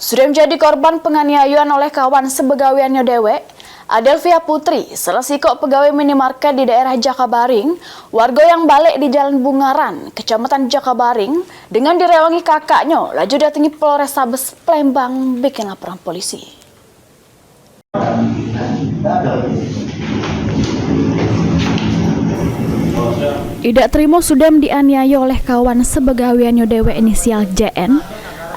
Sudah menjadi korban penganiayaan oleh kawan sebegawiannya dewek, Adelvia Putri, salah sikok pegawai minimarket di daerah Jakabaring, warga yang balik di Jalan Bungaran, Kecamatan Jakabaring, dengan direwangi kakaknya, laju datangi Polrestabes Palembang bikin laporan polisi. Tidak terima sudah dianiaya oleh kawan sebegawiannya dewek inisial JN,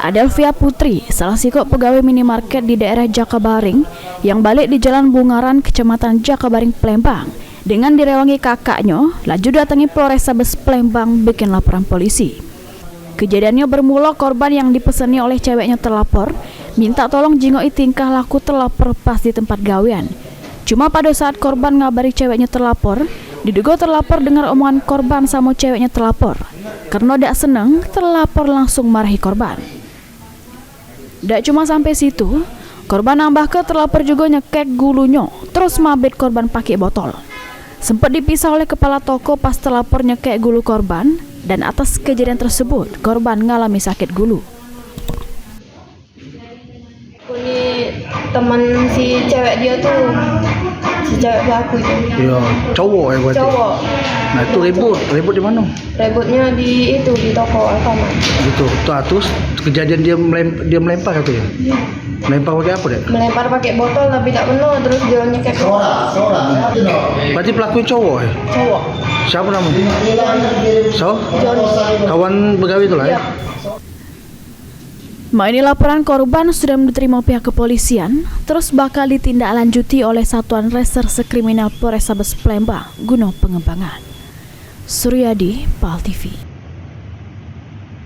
Adelvia Putri, salah sikok pegawai minimarket di daerah Jakabaring yang balik di Jalan Bungaran, Kecamatan Jakabaring, Palembang, dengan direwangi kakaknya, laju datangi Polrestabes Palembang bikin laporan polisi. Kejadiannya bermula korban yang dipeseni oleh ceweknya terlapor, minta tolong jingoi tingkah laku terlapor pas di tempat gawean. Cuma pada saat korban ngabari ceweknya terlapor, diduga terlapor dengar omongan korban sama ceweknya terlapor. Karena tidak senang, terlapor langsung marahi korban. Tidak cuma sampai situ, korban nambah ke terlapor juga nyekek gulunya, terus mabit korban pakai botol. Sempat dipisah oleh kepala toko pas terlapor nyekek gulu korban, dan atas kejadian tersebut, korban ngalami sakit gulu. Ini teman si cewek dia tuh, si cewek pelaku itu. Iya, cowok ya berarti. Cowok. Nah itu ribut di mana? Ributnya di toko Alfamart. Gitu. Terus kejadian dia melempar itu ya? Iya. Melempar pakai apa deh? Melempar pakai botol tapi tak penuh, terus dia nyekek. Berarti pelakunya cowok ya? Cowok. Siapa namanya? So? John. Kawan pegawai itu lah ya? Ini laporan korban sudah diterima pihak kepolisian, terus bakal ditindaklanjuti oleh Satuan Reserse Kriminal Polrestabes Palembang guna pengembangan. Suryadi, PAL TV.